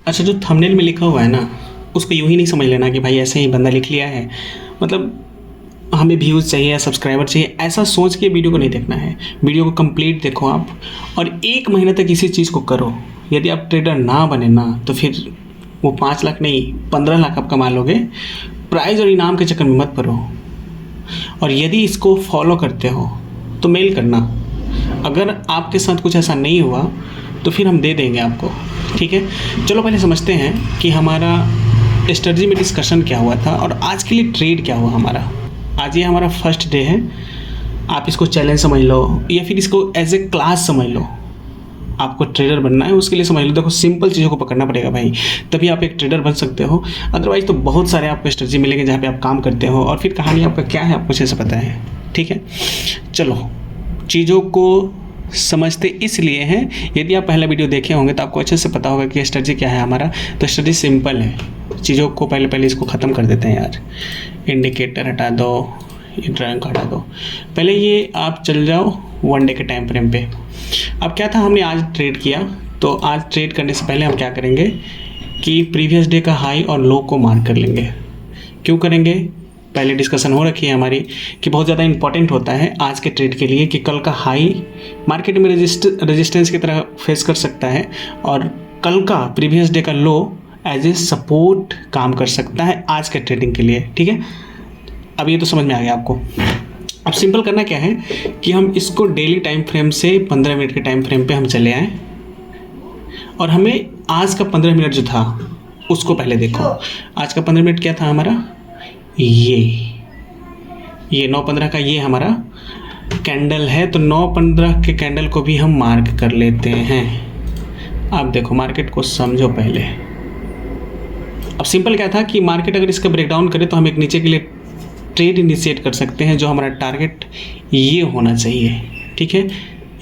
अच्छा, जो थंबनेल में लिखा हुआ है ना, उसको यूँ ही नहीं समझ लेना कि भाई ऐसे ही बंदा लिख लिया है, मतलब हमें व्यूज़ चाहिए या सब्सक्राइबर चाहिए, ऐसा सोच के वीडियो को नहीं देखना है। वीडियो को कंप्लीट देखो आप, और 1 महीने तक इसी चीज़ को करो। यदि आप ट्रेडर ना बने ना, तो फिर वो 5 लाख नहीं 15 लाख आप कमा लोगे। प्राइज़ और इनाम के चक्कर में मत पड़ो। और यदि इसको फॉलो करते हो तो मेल करना। अगर आपके साथ कुछ ऐसा नहीं हुआ तो फिर हम दे देंगे आपको, ठीक है। चलो पहले समझते हैं कि हमारा स्ट्रेटजी में डिस्कशन क्या हुआ था और आज के लिए ट्रेड क्या हुआ हमारा। आज ये हमारा फर्स्ट डे है। आप इसको चैलेंज समझ लो या फिर इसको एज ए क्लास समझ लो। आपको ट्रेडर बनना है, उसके लिए समझ लो। देखो, सिंपल चीज़ों को पकड़ना पड़ेगा भाई, तभी आप एक ट्रेडर बन सकते हो। अदरवाइज तो बहुत सारे आपको स्ट्रेटजी मिलेंगे जहाँ पे आप काम करते हो, और फिर कहानी आपका क्या है आपको अच्छे से पता है, ठीक है। चलो, चीज़ों को समझते इसलिए हैं, यदि आप पहला वीडियो देखे होंगे तो आपको अच्छे से पता होगा कि स्ट्रेटजी क्या है हमारा। तो स्ट्रेटजी सिंपल है। चीज़ों को पहले इसको ख़त्म कर देते हैं यार। इंडिकेटर हटा दो, ड्राइंग हटा दो। पहले ये आप चल जाओ 1 डे के टाइम फ्रेम पे। अब क्या था, हमने आज ट्रेड किया, तो आज ट्रेड करने से पहले हम क्या करेंगे कि प्रीवियस डे का हाई और लो को मार्क कर लेंगे। क्यों करेंगे, पहले डिस्कशन हो रखी है हमारी कि बहुत ज़्यादा इंपॉर्टेंट होता है आज के ट्रेड के लिए कि कल का हाई मार्केट में रेजिस्टेंस की तरह फेस कर सकता है, और कल का प्रीवियस डे का लो एज ए सपोर्ट काम कर सकता है आज के ट्रेडिंग के लिए, ठीक है। अब ये तो समझ में आ गया आपको। अब सिंपल करना क्या है कि हम इसको डेली टाइम फ्रेम से 15 मिनट के टाइम फ्रेम पे हम चले आएँ, और हमें आज का 15 मिनट जो था उसको पहले देखो। आज का 15 मिनट क्या था हमारा, ये 9:15 का ये हमारा कैंडल है। तो 9:15 के कैंडल को भी हम मार्क कर लेते हैं। अब देखो, मार्केट को समझो पहले। अब सिंपल क्या था कि मार्केट अगर इसका ब्रेकडाउन करे तो हम एक नीचे के लिए ट्रेड इनिशिएट कर सकते हैं, जो हमारा टारगेट ये होना चाहिए, ठीक है,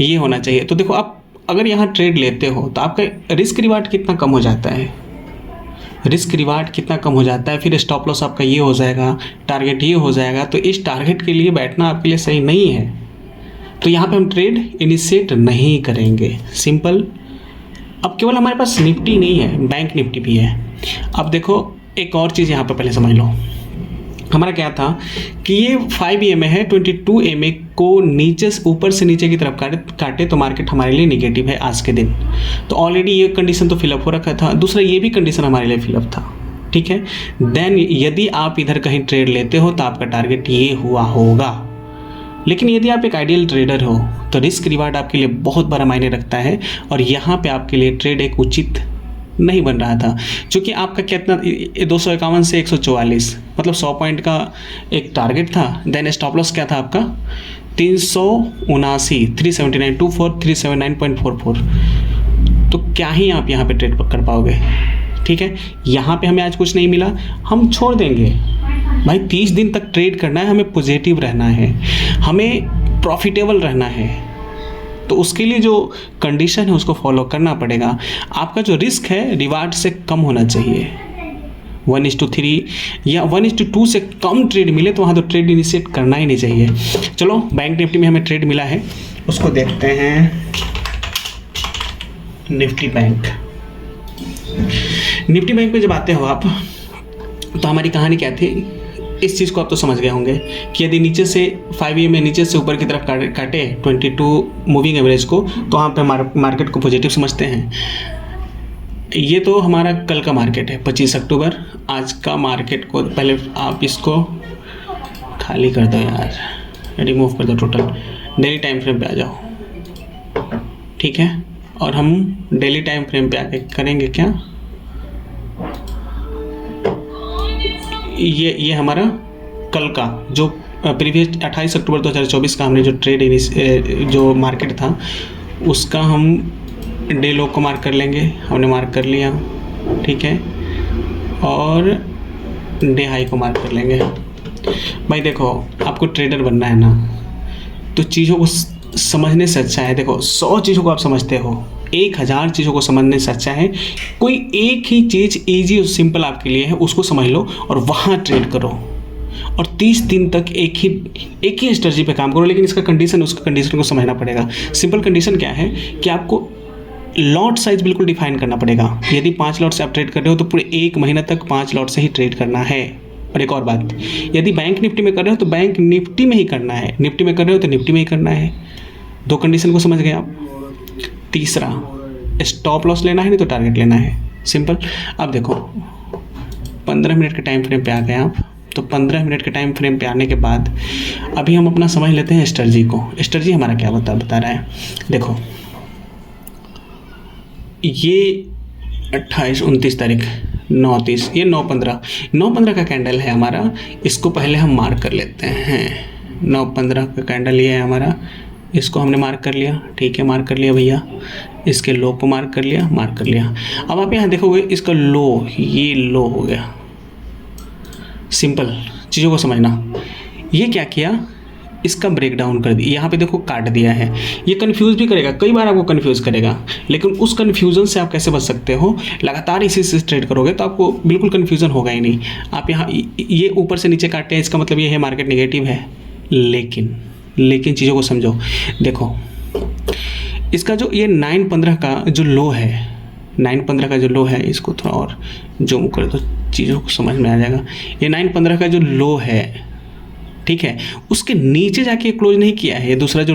ये होना चाहिए। तो देखो, आप अगर यहाँ ट्रेड लेते हो तो आपका रिस्क रिवार्ड कितना कम हो जाता है, रिस्क रिवार्ड कितना कम हो जाता है। फिर स्टॉप लॉस आपका ये हो जाएगा, टारगेट ये हो जाएगा। तो इस टारगेट के लिए बैठना आपके लिए सही नहीं है, तो यहाँ पे हम ट्रेड इनिशिएट नहीं करेंगे, सिंपल। अब केवल हमारे पास निफ्टी नहीं है, बैंक निफ्टी भी है। अब देखो, एक और चीज़ यहाँ पे पहले समझ लो। हमारा क्या था कि ये 5 EMA है, 22 EMA को नीचे से ऊपर से नीचे की तरफ काटे तो मार्केट हमारे लिए निगेटिव है आज के दिन। तो ऑलरेडी ये कंडीशन तो फिलअप हो रखा था, दूसरा ये भी कंडीशन हमारे लिए फिलअप था, ठीक है। देन यदि आप इधर कहीं ट्रेड लेते हो तो आपका टारगेट ये हुआ होगा। लेकिन यदि आप एक आइडियल ट्रेडर हो तो रिस्क रिवार्ड आपके लिए बहुत बड़ा मायने रखता है, और यहाँ पे आपके लिए ट्रेड एक उचित नहीं बन रहा था, क्योंकि आपका कितना 251 से 144, मतलब 100 पॉइंट का एक टारगेट था। देन स्टॉप लॉस क्या था आपका 379, 379.44। तो क्या ही आप यहाँ पे ट्रेड कर पाओगे, ठीक है। यहाँ पे हमें आज कुछ नहीं मिला, हम छोड़ देंगे भाई। 30 दिन तक ट्रेड करना है, हमें पॉजिटिव रहना है, हमें प्रॉफिटेबल रहना है। तो उसके लिए जो कंडीशन है उसको फॉलो करना पड़ेगा। आपका जो रिस्क है रिवार्ड से कम होना चाहिए। 1:3 या 1:2 से कम ट्रेड मिले तो वहाँ तो ट्रेड इनिशिएट करना ही नहीं चाहिए। चलो, बैंक निफ्टी में हमें ट्रेड मिला है, उसको देखते हैं। निफ्टी बैंक पे जब आते हो आप तो हमारी कहानी क्या थी, इस चीज़ को आप तो समझ गए होंगे कि यदि नीचे से 5 EMA नीचे से ऊपर की तरफ काटे 22 मूविंग एवरेज को, तो वहाँ पे मार्केट को पॉजिटिव समझते हैं। ये तो हमारा कल का मार्केट है 25 अक्टूबर। आज का मार्केट को पहले आप इसको खाली कर दो यार, रिमूव कर दो टोटल। डेली टाइम फ्रेम पे आ जाओ, ठीक है। और हम डेली टाइम फ्रेम पे आके करेंगे क्या, ये हमारा कल का जो प्रीवियस 28 अक्टूबर 2024 का हमने जो ट्रेड जो मार्केट था उसका हम डे लो को मार्क कर लेंगे। हमने मार्क कर लिया, ठीक है, और डे हाई को मार्क कर लेंगे। भाई देखो, आपको ट्रेडर बनना है ना, तो चीज़ों को समझने से अच्छा है, देखो 100 चीज़ों को आप समझते हो, 1000 चीज़ों को समझने से अच्छा है कोई एक ही चीज़ ईजी और सिंपल आपके लिए है, उसको समझ लो और वहाँ ट्रेड करो, और 30 दिन तक एक ही स्ट्रेटजी पे काम करो। लेकिन इसका कंडीशन, उसका कंडीशन को समझना पड़ेगा। सिंपल कंडीशन क्या है कि आपको लॉट साइज बिल्कुल डिफाइन करना पड़ेगा। यदि 5 लॉट से आप ट्रेड कर रहे हो तो पूरे 1 महीना तक 5 लॉट से ही ट्रेड करना है। और एक और बात, यदि बैंक निफ्टी में कर रहे हो तो बैंक निफ्टी में ही करना है, निफ्टी में कर रहे हो तो निफ्टी में ही करना है। 2 कंडीशन को समझ गए आप। तीसरा, स्टॉप लॉस लेना है नहीं तो टारगेट लेना है, सिंपल। अब देखो 15 मिनट के टाइम फ्रेम पे आ गए आप। तो 15 मिनट के टाइम फ्रेम पे आने के बाद अभी हम अपना समझ लेते हैं स्ट्रेटजी को। स्ट्रेटजी हमारा क्या बता रहा है, देखो ये 28, 29 तारीख, 9:30, ये 9:15 का कैंडल है हमारा। इसको पहले हम मार्क कर लेते हैं। 9:15 का कैंडल ये है हमारा, इसको हमने मार्क कर लिया, ठीक है, मार्क कर लिया भैया। इसके लो को मार्क कर लिया, मार्क कर लिया। अब आप यहाँ देखोगे इसका लो, ये लो हो गया। सिंपल चीज़ों को समझना। ये क्या किया, इसका ब्रेक डाउन कर दिया, यहाँ पे देखो काट दिया है। ये कंफ्यूज भी करेगा, कई बार आपको कंफ्यूज करेगा, लेकिन उस कंफ्यूजन से आप कैसे बच सकते हो, लगातार इसी से ट्रेड करोगे तो आपको बिल्कुल कंफ्यूजन होगा ही नहीं। आप यहाँ ये ऊपर से नीचे काटते हैं, इसका मतलब ये है मार्केट नेगेटिव है। लेकिन चीज़ों को समझो। देखो इसका जो ये 9:15 का जो लो है, 9:15 का जो लो है, इसको थोड़ा और जूम कर दो, चीज़ों को समझ में आ जाएगा। ये 9:15 का जो लो है, ठीक है, उसके नीचे जाके क्लोज नहीं किया है। ये दूसरा जो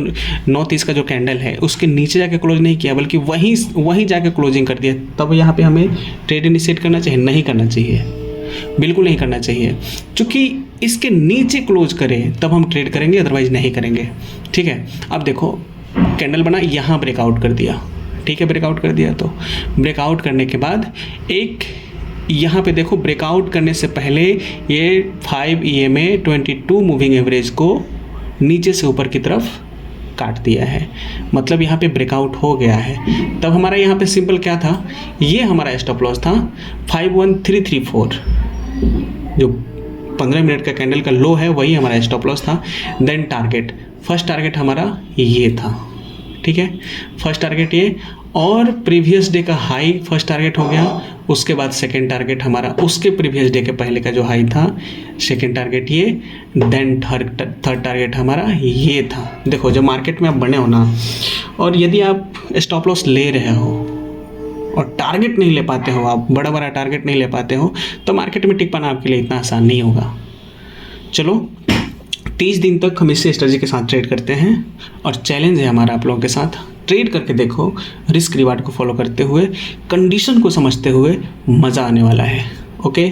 9:30 का जो कैंडल है उसके नीचे जाके क्लोज नहीं किया, बल्कि वहीं जाके क्लोजिंग कर दिया। तब यहाँ पे हमें ट्रेड इनिशिएट करना चाहिए, नहीं करना चाहिए, बिल्कुल नहीं करना चाहिए। क्योंकि इसके नीचे क्लोज करें तब हम ट्रेड करेंगे, अदरवाइज नहीं करेंगे, ठीक है। अब देखो कैंडल बना, यहाँ ब्रेकआउट कर दिया, ठीक है, ब्रेकआउट कर दिया। तो ब्रेकआउट करने के बाद एक यहाँ पे देखो ब्रेकआउट करने से पहले ये 5 EMA 22 मूविंग एवरेज को नीचे से ऊपर की तरफ काट दिया है, मतलब यहाँ पे ब्रेकआउट हो गया है। तब हमारा यहाँ पे सिंपल क्या था, ये हमारा स्टॉप लॉस था 51334, जो 15 मिनट का कैंडल का लो है वही हमारा स्टॉप लॉस था। देन टारगेट, फर्स्ट टारगेट हमारा ये था, ठीक है, फर्स्ट टारगेट ये, और प्रीवियस डे का हाई फर्स्ट टारगेट हो गया। उसके बाद सेकंड टारगेट हमारा उसके प्रीवियस डे के पहले का जो हाई था, सेकंड टारगेट ये, देन थर्ड टारगेट हमारा ये था। देखो जब मार्केट में आप बने हो ना, और यदि आप स्टॉप लॉस ले रहे हो और टारगेट नहीं ले पाते हो, आप बड़ा टारगेट नहीं ले पाते हो, तो मार्केट में टिक पाना आपके लिए इतना आसान नहीं होगा। चलो 30 दिन तक हम इस स्ट्रेटजी के साथ ट्रेड करते हैं, और चैलेंज है हमारा आप लोगों के साथ, ट्रेड करके देखो, रिस्क रिवार्ड को फॉलो करते हुए, कंडीशन को समझते हुए, मज़ा आने वाला है। ओके।